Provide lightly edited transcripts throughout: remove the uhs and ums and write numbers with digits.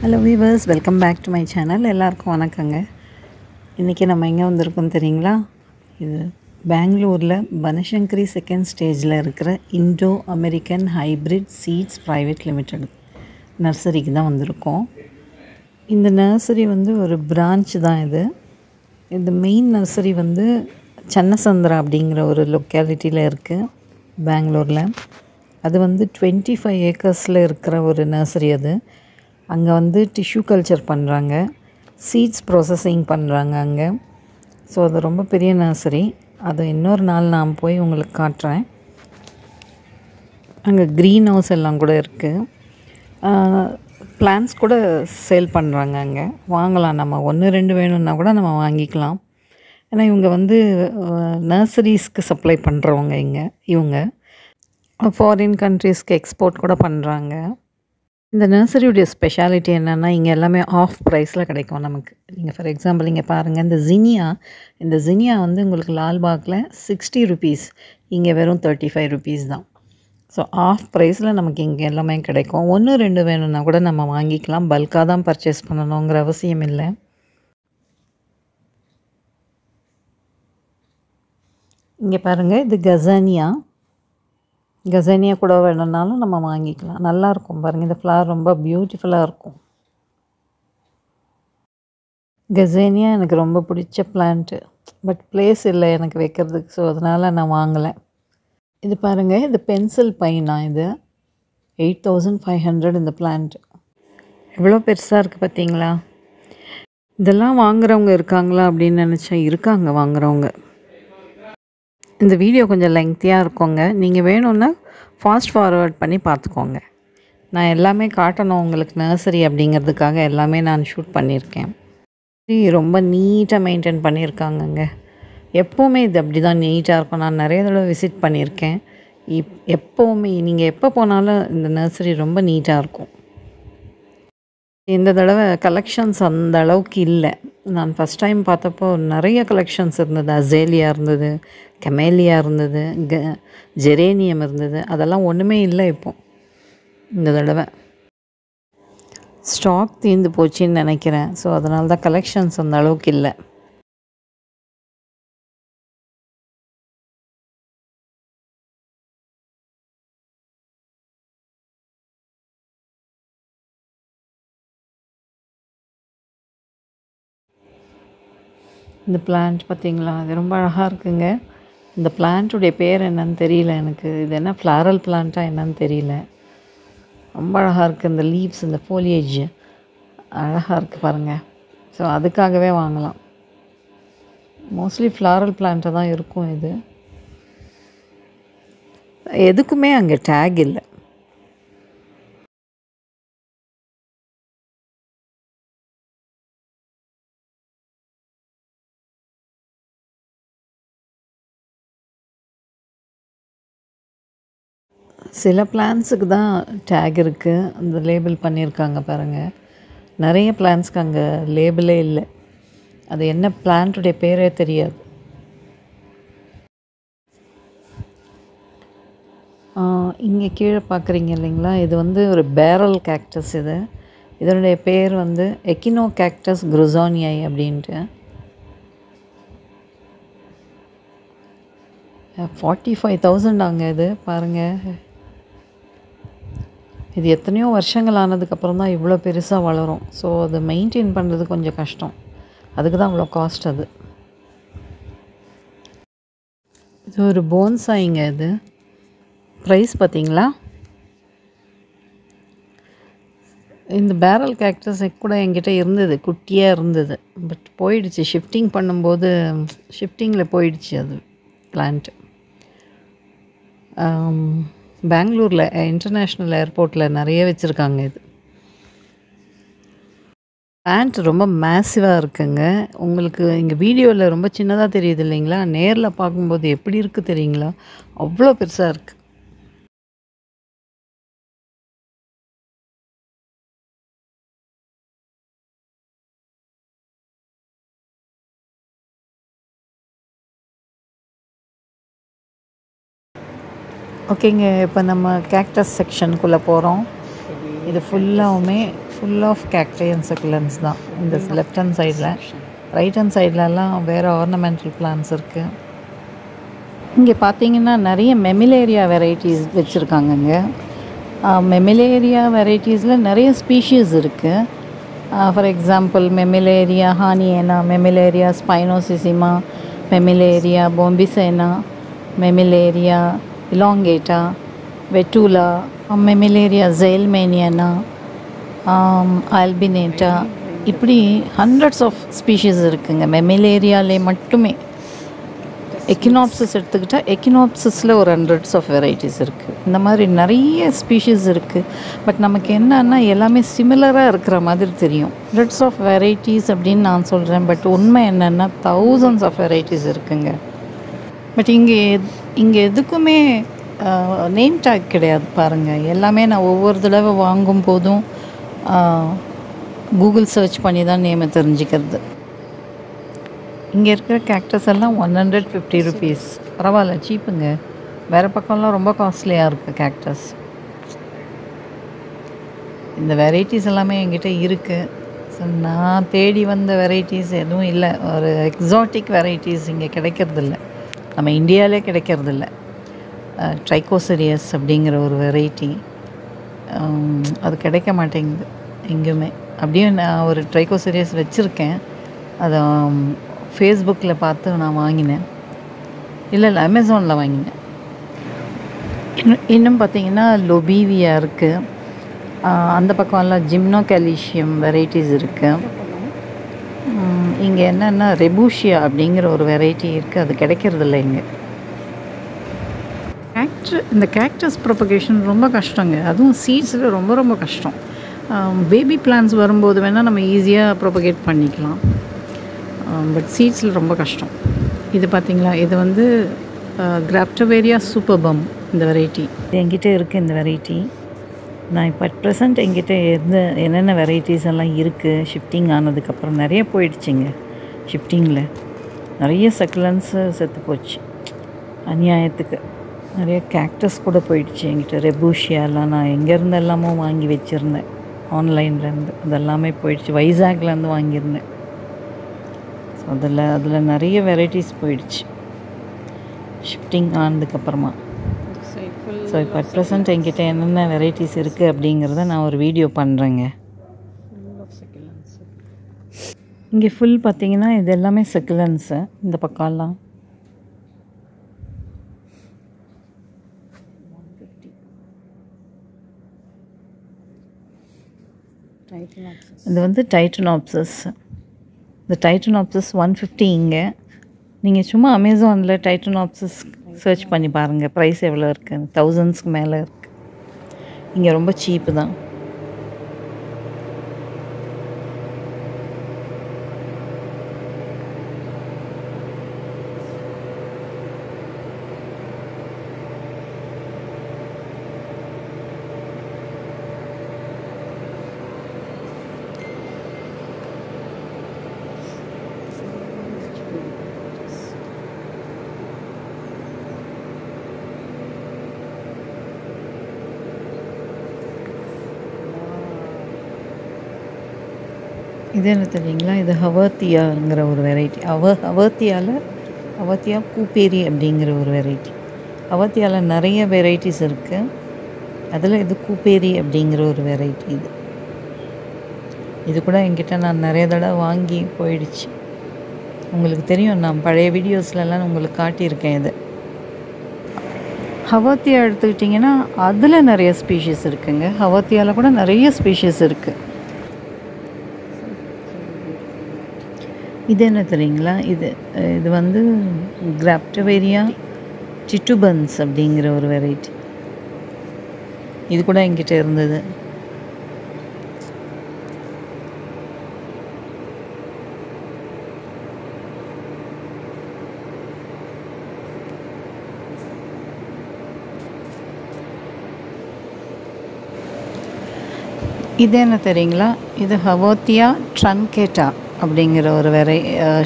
Hello viewers, welcome back to my channel. எல்லாருக்கும் வணக்கங்க. இன்றைக்கி நம்ம எங்கே வந்திருக்கோம் தெரியுங்களா? இது பெங்களூரில் பனசங்கரி செகண்ட் ஸ்டேஜில் இருக்கிற Indo American hybrid seeds private limited நர்சரிக்கு தான் வந்திருக்கோம். இந்த நர்சரி வந்து ஒரு பிரான்ச் தான். இது மெயின் நர்சரி வந்து சன்னசந்திரா அப்படிங்கிற ஒரு லொக்காலிட்டியில் இருக்குது பெங்களூரில். அது வந்து 25 ஏக்கர்ஸில் இருக்கிற ஒரு நர்சரி. அது அங்கே வந்து டிஷ்யூ கல்ச்சர் பண்ணுறாங்க, சீட்ஸ் ப்ராசஸிங் பண்ணுறாங்க அங்கே. ஸோ அது ரொம்ப பெரிய நர்சரி. அது இன்னொரு நாள் நான் போய் உங்களுக்கு காட்டுறேன். அங்கே க்ரீன் ஹவுஸ் எல்லாம் கூட இருக்குது. பிளான்ஸ் கூட சேல் பண்ணுறாங்க அங்கே. வாங்கலாம், நம்ம 1-2 வேணும்னா கூட நம்ம வாங்கிக்கலாம். ஏன்னா இவங்க வந்து நர்சரிஸ்க்கு சப்ளை பண்ணுறவங்க. இவங்க ஃபாரின் கண்ட்ரீஸ்க்கு எக்ஸ்போர்ட் கூட பண்ணுறாங்க. இந்த நர்சரியுடைய ஸ்பெஷாலிட்டி என்னென்னா, இங்கே எல்லாமே ஆஃப் ப்ரைஸில் கிடைக்கும் நமக்கு. நீங்கள் ஃபார் எக்ஸாம்பிள் இங்கே பாருங்கள், இந்த ஜினியா வந்து உங்களுக்கு லால்பாகில் 60 ருபீஸ், இங்கே வெறும் 35 ருபீஸ் தான். ஸோ ஆஃப் ப்ரைஸில் நமக்கு இங்கே எல்லாமே கிடைக்கும். 1-2 வேணும்னா கூட நம்ம வாங்கிக்கலாம். பல்காக தான் பர்ச்சேஸ் பண்ணணுங்கிற அவசியம் இல்லை. இங்கே பாருங்கள், இது கசானியா கூட வேணும்னாலும் நம்ம வாங்கிக்கலாம். நல்லாயிருக்கும் பாருங்கள், இந்த ஃப்ளவர் ரொம்ப பியூட்டிஃபுல்லாக இருக்கும். கசானியா எனக்கு ரொம்ப பிடிச்ச பிளான்ட்டு. பட் பிளேஸ் இல்லை எனக்கு வைக்கிறதுக்கு, ஸோ அதனால் நான் வாங்கலை. இது பாருங்கள், இது பென்சில் பைனா. இது 8500 இந்த பிளான்ட். எவ்வளோ பெருசாக இருக்குது பார்த்தீங்களா? இதெல்லாம் வாங்குறவங்க இருக்காங்களா அப்படின்னு நினச்சேன். இருக்காங்க வாங்குறவங்க. இந்த வீடியோ கொஞ்சம் லெங்க்த்தியாக இருக்குங்க. நீங்கள் வேணும்னா ஃபாஸ்ட் ஃபார்வர்ட் பண்ணி பார்த்துக்கோங்க. நான் எல்லாமே காட்டணும் உங்களுக்கு நர்சரி அப்படிங்கிறதுக்காக எல்லாமே நான் ஷூட் பண்ணியிருக்கேன். ரொம்ப நீட்டாக மெயின்டைன் பண்ணியிருக்காங்கங்க. எப்போவுமே இது அப்படி தான் நீட்டாக இருக்கும். நான் நிறைய தடவை விசிட் பண்ணியிருக்கேன். எப்போவுமே நீங்கள் எப்போ போனாலும் இந்த நர்சரி ரொம்ப நீட்டாக இருக்கும். இந்த தடவை கலெக்ஷன்ஸ் அந்த அளவுக்கு இல்லை. நான் ஃபஸ்ட் டைம் பார்த்தப்போ நிறைய கலெக்ஷன்ஸ் இருந்தது. அசேலியா இருந்தது, கெமேலியா இருந்தது, ஜெரேனியம் இருந்தது. அதெல்லாம் ஒன்றுமே இல்லை இப்போ. இந்த தடவை ஸ்டாக் தீர்ந்து போச்சுன்னு நினைக்கிறேன். ஸோ அதனால தான் கலெக்ஷன்ஸ் அந்த அளவுக்கு இல்லை. இந்த பிளான்ட் பார்த்திங்களா? அது ரொம்ப அழகாக இருக்குங்க. இந்த பிளான்ட்டுடைய பேர் என்னன்னு தெரியல எனக்கு. இது என்ன ஃப்ளாரல் பிளான்ட்டாக என்னன்னு தெரியல. ரொம்ப அழகாக இருக்குது. இந்த லீவ்ஸ், இந்த ஃபோலியேஜ் அழகாக இருக்குது பாருங்கள். ஸோ அதுக்காகவே வாங்கலாம். மோஸ்ட்லி ஃப்ளாரல் பிளான்ட்டாக தான் இருக்கும் இது. எதுக்குமே அங்கே டேக் இல்லை. சில பிளான்ஸுக்கு தான் டேக் இருக்குது, அந்த லேபிள் பண்ணியிருக்காங்க பாருங்கள். நிறைய பிளான்ஸ்க்கு அங்கே லேபிளே இல்லை. அது என்ன பிளான்ட்டுடைய பேரே தெரியாது. இங்கே கீழே பார்க்குறீங்க இல்லைங்களா? இது வந்து ஒரு பேரல் கேக்டஸ். இதனுடைய பேர் வந்து எக்கினோகாக்டஸ் குரோசோனியை அப்படின்ட்டு. 45,000 அங்கே. இது பாருங்கள், இது எத்தனையோ வருஷங்கள் ஆனதுக்கப்புறம் தான் இவ்வளோ பெருசாக வளரும். ஸோ அதை மெயின்டைன் பண்ணுறது கொஞ்சம் கஷ்டம். அதுக்கு தான் இவ்வளோ காஸ்ட். அது இது ஒரு போன்சாயிங்க. இது ப்ரைஸ் பார்த்திங்களா? இந்த பேரல் கேக்டஸ் கூட என்கிட்ட இருந்தது, குட்டியாக இருந்தது. பட் போயிடுச்சு, ஷிஃப்டிங்கில் போயிடுச்சு அது பிளான்ட்டு. பெங்களூரில் இன்டர்நேஷ்னல் ஏர்போர்ட்டில் நிறைய வச்சுருக்காங்க. இது பிளான்ட் ரொம்ப மேசிவாக இருக்குங்க. உங்களுக்கு இங்கே வீடியோவில் ரொம்ப சின்னதாக தெரியுது இல்லைங்களா? நேரில் பார்க்கும்போது எப்படி இருக்குது தெரியுங்களா? அவ்வளோ பெருசாக இருக்குது. ஓகேங்க, இப்போ நம்ம கேக்டஸ் செக்ஷனுக்குள்ளே போகிறோம். இது ஃபுல்லாகவுமே ஃபுல் ஆஃப் கேக்டை அண்ட் சக்குலன்ஸ் தான். இந்த லெஃப்ட் ஹேண்ட் சைடில், ரைட் ஹேண்ட் சைட்லலாம் வேறு ஆர்னமெண்டல் பிளான்ஸ் இருக்குது. இங்கே பார்த்தீங்கன்னா நிறைய மெமிலேரியா வெரைட்டிஸ் வச்சுருக்காங்கங்க. மெமிலேரியா வெரைட்டிஸில் நிறைய ஸ்பீஷீஸ் இருக்குது. ஃபார் எக்ஸாம்பிள் மெமிலேரியா ஹானியனா, மெமிலேரியா ஸ்பைனோசிசிமா, மெமிலேரியா பொம்பிசேனா, மெமிலேரியா இலாங்கேட்டா, வெட்டூலா, மெமிலேரியா ஜெயில்மேனியனா, ஆல்பினேட்டா, இப்படி ஹண்ட்ரட்ஸ் ஆஃப் ஸ்பீஷீஸ் இருக்குதுங்க மெமிலேரியாலே மட்டுமே. எக்கினாப்சிஸ் எடுத்துக்கிட்டால் எக்கினாப்சிஸில் ஒரு ஹண்ட்ரட்ஸ் ஆஃப் வெரைட்டிஸ் இருக்குது. இந்த மாதிரி நிறைய ஸ்பீஷீஸ் இருக்குது. பட் நமக்கு என்னன்னா எல்லாமே சிமிலராக இருக்கிற மாதிரி தெரியும். ஹண்ட்ரட்ஸ் ஆஃப் வெரைட்டிஸ் அப்படின்னு நான் சொல்கிறேன். பட் உண்மை என்னென்னா தௌசண்ட்ஸ் ஆஃப் வெரைட்டிஸ் இருக்குங்க. பட் இங்கே எதுக்குமே நேம் டேக் கிடையாது பாருங்கள். எல்லாமே நான் ஒவ்வொரு தடவை வாங்கும் போதும் கூகுள் சர்ச் பண்ணி தான் நேமை தெரிஞ்சுக்கிறது. இங்கே இருக்கிற கேக்டஸ் எல்லாம் 150 rupees. பரவாயில்ல, சீப்புங்க. வேறு பக்கம்லாம் ரொம்ப காஸ்ட்லியாக இருக்குது கேக்டஸ். இந்த வெரைட்டிஸ் எல்லாமே என்கிட்ட இருக்குது. ஸோ நான் தேடி வந்த வெரைட்டிஸ் எதுவும் இல்லை. ஒரு எக்ஸாட்டிக் வெரைட்டிஸ் இங்கே கிடைக்கிறதில்ல, நம்ம இந்தியாவிலே கிடைக்கிறதில்ல. ட்ரைகோசரியஸ் அப்படிங்கிற ஒரு வெரைட்டி, அது கிடைக்க மாட்டேங்குது எங்கேயுமே. அப்படியே நான் ஒரு ட்ரைகோசரியஸ் வச்சுருக்கேன். அதை ஃபேஸ்புக்கில் பார்த்து நான் வாங்கினேன். இல்லை அமேசானில் வாங்கினேன். இன்னும் பார்த்திங்கன்னா லொபீவியா இருக்குது. அந்த பக்கம்லாம் ஜிம்னோகேலிஷியம் வெரைட்டிஸ் இருக்குது. இங்கே என்னென்னா ரெபூஷியா அப்படிங்கிற ஒரு வெரைட்டி இருக்குது, அது கிடைக்கிறதில்ல இங்கே. இந்த கேக்டஸ் ப்ரொபகேஷன் ரொம்ப கஷ்டங்க. அதுவும் சீட்ஸில் ரொம்ப ரொம்ப கஷ்டம். பேபி பிளான்ஸ் வரும்போது வேணால் நம்ம ஈஸியாக ப்ரொபகேட் பண்ணிக்கலாம். பட் சீட்ஸில் ரொம்ப கஷ்டம். இது பார்த்திங்களா, இது வந்து கிராப்டவேரியா சூப்பர்பம் இந்த வெரைட்டி. இது என்கிட்ட இருக்குது இந்த வெரைட்டி. நான் இப்போ அட் ப்ரெசண்ட் என்கிட்ட என்னென்ன வெரைட்டிஸ் எல்லாம் இருக்குது, ஷிஃப்டிங் ஆனதுக்கப்புறம் நிறைய போயிடுச்சுங்க. ஷிஃப்டிங்கில் நிறைய சக்குலன்ஸு செத்து போச்சு அநியாயத்துக்கு. நிறைய கேக்டஸ் கூட போயிடுச்சு என்கிட்ட. ரெபூஷியாலாம் நான் எங்கேருந்து எல்லாமோ வாங்கி வச்சுருந்தேன் ஆன்லைன்லேருந்து, அதெல்லாமே போயிடுச்சு. வைசாக்லேருந்து வாங்கியிருந்தேன். ஸோ அதில் நிறைய வெரைட்டிஸ் போயிடுச்சு ஷிஃப்டிங் ஆனதுக்கப்புறமா. ஸோ இப்போ அட் ப்ரெசண்ட் என்கிட்ட என்னென்ன வெரைட்டிஸ் இருக்குது அப்படிங்கிறத நான் ஒரு வீடியோ பண்ணுறேங்க. இங்கே ஃபுல் பார்த்திங்கன்னா இது எல்லாமே சக்குலன்ஸு. இந்த பக்கம்லாம் இது வந்து டைட்டனாப்சிஸ். இந்த டைட்டனாப்சிஸ் 150 இங்கே. நீங்கள் சும்மா அமேசானில் டைட்டனாப்சிஸ் சர்ச் பண்ணி பாருங்கள், ப்ரைஸ் எவ்வளோ இருக்குது. 1000s மேலே இருக்குது. இங்கே ரொம்ப சீப்பு தான். இது என்ன தெரியுங்களா, இது ஹவர்த்தியாங்கிற ஒரு வெரைட்டி. ஹவர்த்தியா கூப்பேரி அப்படிங்கிற ஒரு வெரைட்டி. ஹவர்த்தியாவில் நிறைய வெரைட்டிஸ் இருக்குது. அதில் இது கூப்பேரி அப்படிங்கிற ஒரு வெரைட்டி. இது கூட என்கிட்ட நான் நிறைய தடவை வாங்கி போயிடுச்சு. உங்களுக்கு தெரியும், நான் பழைய வீடியோஸ்லலாம் உங்களுக்கு காட்டியிருக்கேன். இது ஹவர்த்தியா எடுத்துக்கிட்டிங்கன்னா அதில் நிறைய ஸ்பீஷீஸ் இருக்குங்க. ஹவர்த்தியாவில் கூட நிறைய ஸ்பீஷீஸ் இருக்குது. இது என்ன தெரியுங்களா, இது வந்து கிராப்டவேரியா டிட்டுபன்ஸ் அப்படிங்கிற ஒரு வெரைட்டி. இது கூட என்கிட்ட இருந்தது. இது என்ன தெரியுங்களா, இது ஹவர்த்தியா ட்ரன்கேட்டா அப்படிங்கிற ஒரு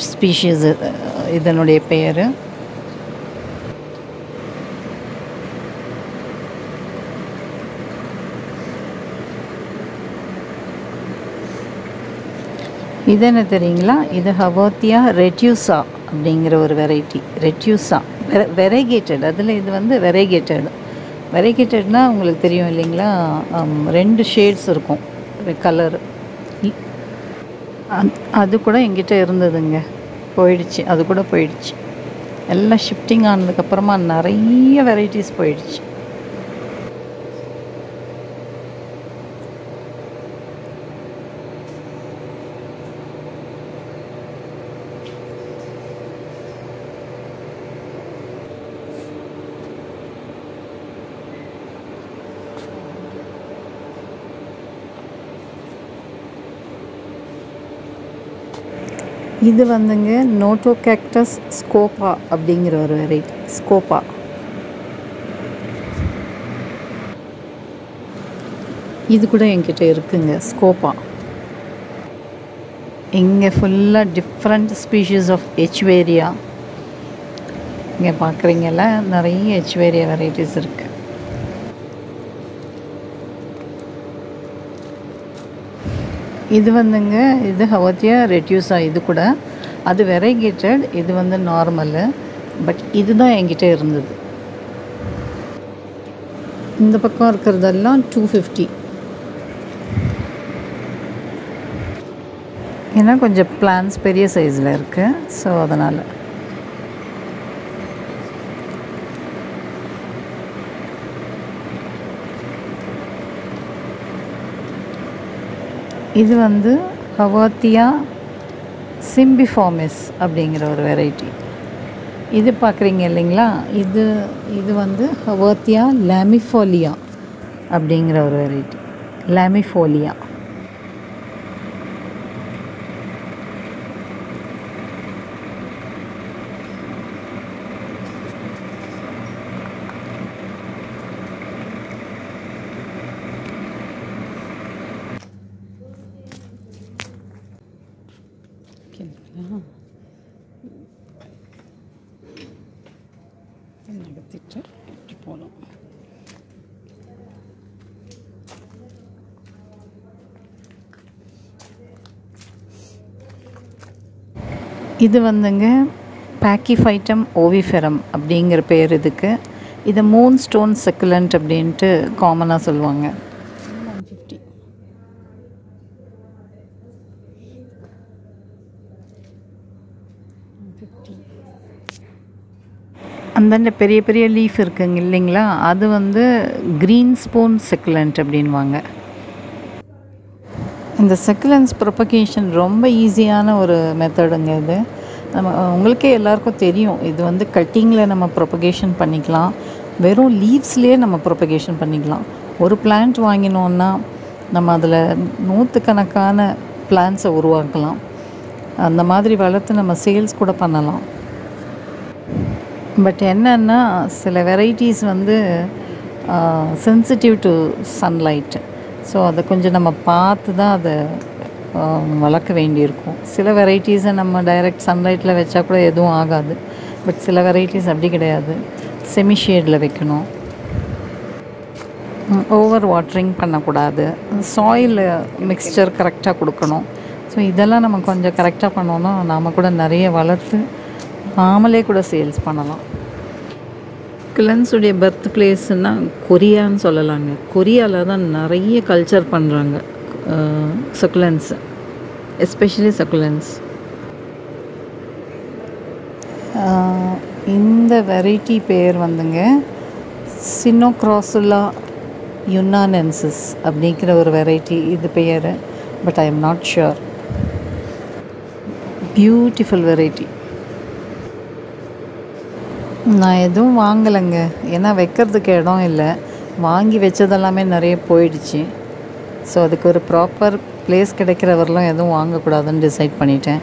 ஸ்பீஷீஸ். இதனுடைய பெயர். இது என்ன தெரியுங்களா? இது ஹவோத்தியா ரெட்யூசா அப்படிங்கிற ஒரு வெரைட்டி. ரெட்யூசா வெரைகேட்டட். அதில் இது வந்து வெரைகேட்டட். வெரைகேட்டட்னால் உங்களுக்கு தெரியும் இல்லைங்களா? 2 ஷேட்ஸ் இருக்கும் கலரு. அது கூட என்கிட்ட இருந்ததுங்க, போயிடுச்சு. அது கூட போயிடுச்சு. எல்லாம் ஷிஃப்டிங் ஆனதுக்கப்புறமா நிறைய வெரைட்டிஸ் போயிடுச்சு. இது வந்துங்க நோட்டோகேக்டஸ் ஸ்கோப்பா அப்படிங்கிற ஒரு வெரைட்டி. ஸ்கோப்பா இது கூட என்கிட்ட இருக்குங்க. ஸ்கோப்பா இங்கே ஃபுல்லாக டிஃப்ரெண்ட் ஸ்பீஷீஸ் ஆஃப் எச்வேரியா. இங்கே பார்க்குறீங்கல்ல, நிறைய எச்வேரியா வெரைட்டிஸ் இருக்குது. இது வந்துங்க, இது ஹவோத்தியா ரெட்யூசா. இது கூட அது வெரைகேட்டட், இது வந்து நார்மலு. பட் இதுதான் என்கிட்ட இருந்தது. இந்த பக்கம் இருக்கிறதெல்லாம் 250. ஏன்னா கொஞ்சம் பிளான்ஸ் பெரிய சைஸில் இருக்குது, ஸோ அதனால். இது வந்து ஹவோத்தியா சிம்பிஃபார்மிஸ் அப்படிங்கிற ஒரு வெரைட்டி. இது பார்க்குறீங்க இல்லைங்களா? இது வந்து ஹவோத்தியா லாமிஃபோலியா அப்படிங்கிற ஒரு வெரைட்டி. லாமிஃபோலியா நகர்த்திட்டு இப்படி போகலாம். இது வந்துங்க பேக்கிஃபைட்டம் ஓவிஃபெரம் அப்படிங்கிற பேர் இதுக்கு. இதை மூன் ஸ்டோன் சக்குலண்ட் அப்படின்ட்டு காமனாக சொல்லுவாங்க. 150. அந்தாண்ட பெரிய பெரிய லீஃப் இருக்குங்க இல்லைங்களா? அது வந்து க்ரீன் ஸ்பூன் சக்குலண்ட் அப்படின்வாங்க. இந்த சக்குலன்ஸ் ப்ரொபகேஷன் ரொம்ப ஈஸியான ஒரு மெத்தடுங்க இது. உங்களுக்கே எல்லாருக்கும் தெரியும், இது வந்து கட்டிங்கில் நம்ம ப்ரொபகேஷன் பண்ணிக்கலாம், வெறும் லீவ்ஸ்லேயே நம்ம ப்ரொபகேஷன் பண்ணிக்கலாம். ஒரு பிளான்ட் வாங்கினோன்னா நம்ம அதில் 100கணக்கான பிளான்ட்ஸை உருவாக்கலாம். அந்த மாதிரி வளர்த்து நம்ம சேல்ஸ் கூட பண்ணலாம். பட் என்னன்னா, சில வெரைட்டிஸ் வந்து சென்சிட்டிவ் டு சன்லைட். ஸோ அதை கொஞ்சம் நம்ம பார்த்து தான் அதை வளர்க்க வேண்டியிருக்கும். சில வெரைட்டிஸை நம்ம டைரக்ட் சன்லைட்டில் வச்சா கூட எதுவும் ஆகாது. பட் சில வெரைட்டிஸ் அப்படி கிடையாது, செமி ஷேடில் வைக்கணும். ஓவர் வாட்டரிங் பண்ணக்கூடாது, சாயில் மிக்ஸ்சர் கரெக்டாக கொடுக்கணும். ஸோ இதெல்லாம் நம்ம கொஞ்சம் கரெக்டாக பண்ணோன்னா நாம் கூட நிறைய வளர்த்து நாமளே கூட சேல்ஸ் பண்ணலாம். சக்குலன்ஸுடைய பர்த் பிளேஸ்னால் கொரியான்னு சொல்லலாங்க. கொரியாவில் தான் நிறைய கல்ச்சர் பண்ணுறாங்க சக்குலன்ஸ், எஸ்பெஷலி சக்குலன்ஸ். இந்த வெரைட்டி பேர் வந்துங்க சினோக்ராசுலா யுன்னானென்சிஸ் அப்படிங்கிற ஒரு வெரைட்டி இது பெயர். But I am not sure. Beautiful variety. நான் எதுவும் வாங்கலைங்க, ஏன்னா வைக்கிறதுக்கு இடம் இல்லை. வாங்கி வச்சதெல்லாமே நிறைய போயிடுச்சு. ஸோ அதுக்கு ஒரு ப்ராப்பர் பிளேஸ் கிடைக்கிறவரெலாம் எதுவும் வாங்கக்கூடாதுன்னு டிசைட் பண்ணிட்டேன்.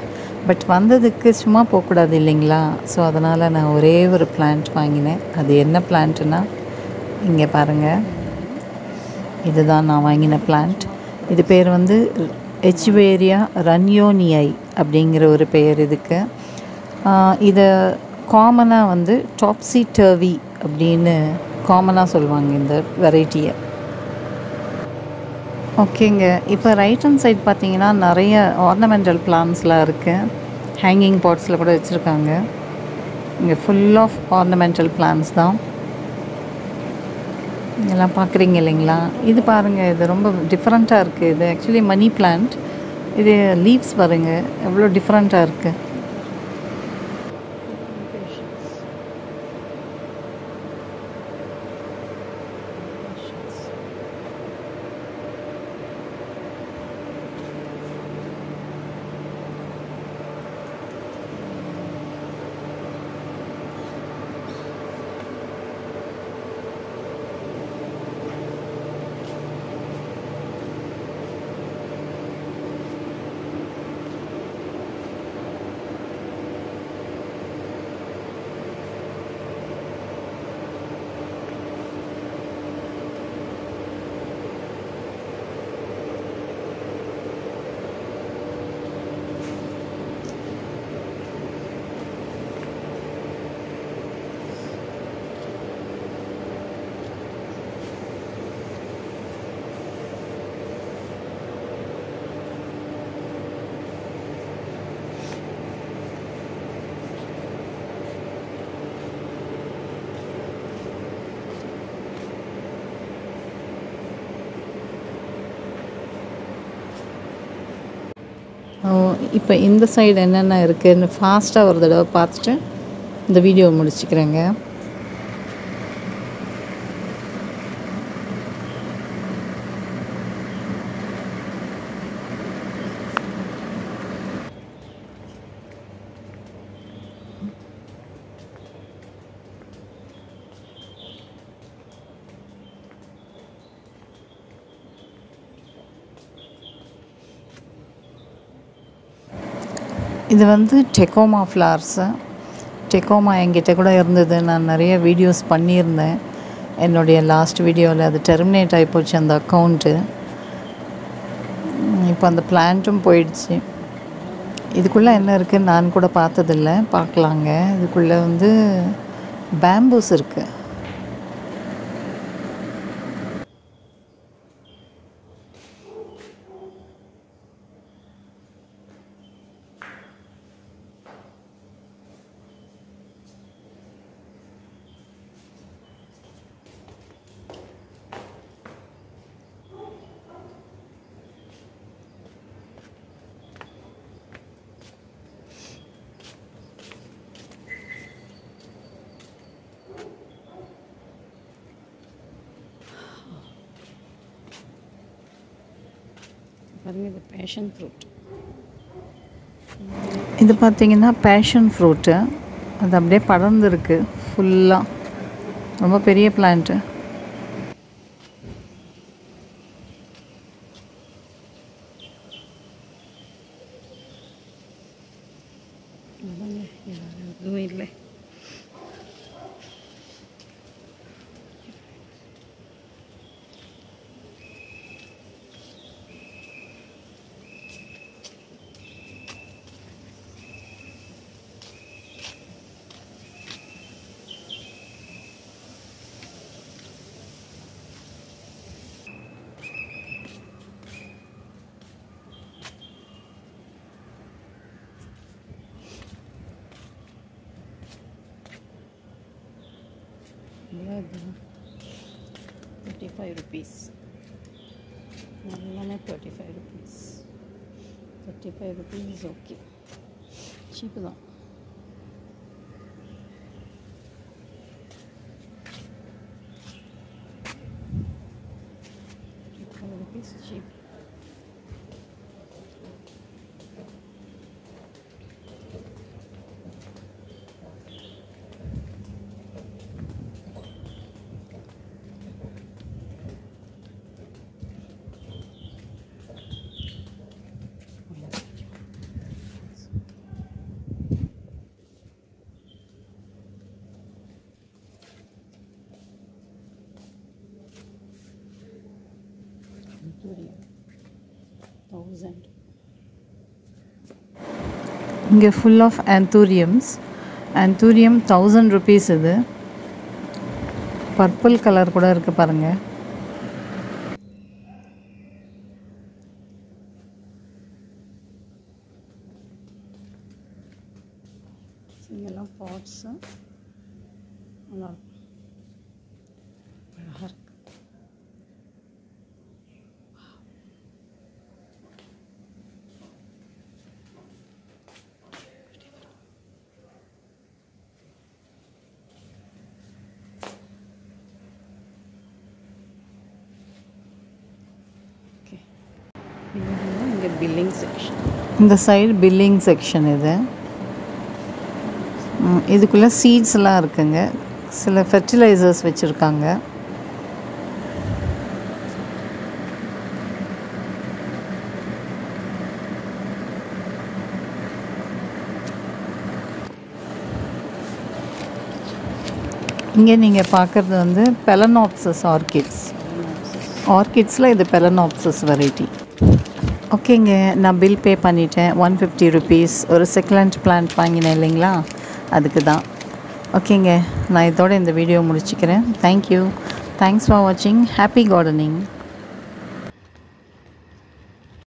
பட் வந்ததுக்கு சும்மா போகக்கூடாது இல்லைங்களா? ஸோ அதனால் நான் ஒரே ஒரு பிளான்ட் வாங்கினேன். அது என்ன பிளான்ட்டுன்னா, இங்கே பாருங்கள், இதுதான் நான் வாங்கின பிளான்ட். இது பேர் வந்து எச்வேரியா ரன்யோனியை அப்படிங்கிற ஒரு பெயர் இதுக்கு. இதை காமனாக வந்து டாப்ஸி டர்வி அப்படின்னு காமனாக சொல்லுவாங்க இந்த வெரைட்டியை. ஓகேங்க. இப்போ ரைட் ஹேண்ட் சைட் பார்த்தீங்கன்னா, நெறைய ஆர்னமெண்டல் பிளான்ட்ஸ்லாம் இருக்கு. ஹேங்கிங் பாட்ஸில கூட வச்சுருக்காங்க. இங்க ஃபுல் ஆஃப் ஆர்னமெண்டல் பிளான்ட்ஸ் தான். இதெல்லாம் பார்க்குறீங்க இல்லைங்களா? இது பாருங்க, இது ரொம்ப டிஃப்ரெண்ட்டா இருக்கு. இது ஆக்சுவலி மணி பிளான்ட். இது லீவ்ஸ் பாருங்க, எவ்வளோ டிஃப்ரெண்ட்டா இருக்கு. இப்போ இந்த சைடு என்னென்ன இருக்குன்னு ஃபாஸ்ட்டாக ஒரு தடவை பார்த்துட்டு இந்த வீடியோவை முடிச்சுக்கிறேங்க. இது வந்து டெக்கோமா ஃப்ளவர்ஸு. டெக்கோமா என்கிட்ட கூட இருந்தது. நான் நிறைய வீடியோஸ் பண்ணியிருந்தேன். என்னுடைய லாஸ்ட் வீடியோவில் அது டெர்மினேட் ஆகிப்போச்சு அந்த அக்கௌண்ட்டு. இப்போ அந்த பிளான்ட்டும் போயிடுச்சு. இதுக்குள்ளே என்ன இருக்குதுன்னு நான் கூட பார்த்ததில்ல, பார்க்கலாங்க. இதுக்குள்ளே வந்து பேம்பூஸ் இருக்குது. பாருங்க, இது பேஷன் ஃப்ரூட். இது பார்த்தீங்கன்னா பேஷன் ஃப்ரூட்டு. அது அப்படியே படர்ந்துருக்கு ஃபுல்லாக. ரொம்ப பெரிய பிளான்ட்டு. எதுவும் இல்லை. ₹35. எல்லாமே ₹35. ₹35 இஸ் ஓகே, சீப்பு தான். ₹35 சீப். இங்கே ஃபுல் ஆஃப் ஆந்தூரியம்ஸ். ஆந்தூரியம் ₹1000 இது. பர்பிள் கலர் கூட இருக்குது பாருங்கள். இங்கெல்லாம் பாட்ஸு நல்லாயிருக்கும், அழகாக இருக்குது. இங்கே பில்லிங் செக்ஷன், இந்த சைடு பில்லிங் செக்ஷன். இதுக்குள்ளே சீட்ஸ்லாம் இருக்குங்க, சில ஃபெர்டிலைசர்ஸ் வச்சுருக்காங்க. இங்கே நீங்கள் பார்க்குறது வந்து பெலனாப்சிஸ் ஆர்கிட்ஸ். ஆர்கிட்ஸில் இது பெலனாப்சிஸ் வெரைட்டி. ஓகேங்க, நான் பில் பே பண்ணிட்டேன். 150 ருபீஸ். ஒரு செகண்ட் பிளான்ட் வாங்கினேன் இல்லைங்களா, அதுக்கு தான். ஓகேங்க, நான் இதோட இந்த வீடியோ முடிச்சுக்கிறேன். தேங்க்யூ. தேங்க்ஸ் ஃபார் வாட்சிங். Happy gardening.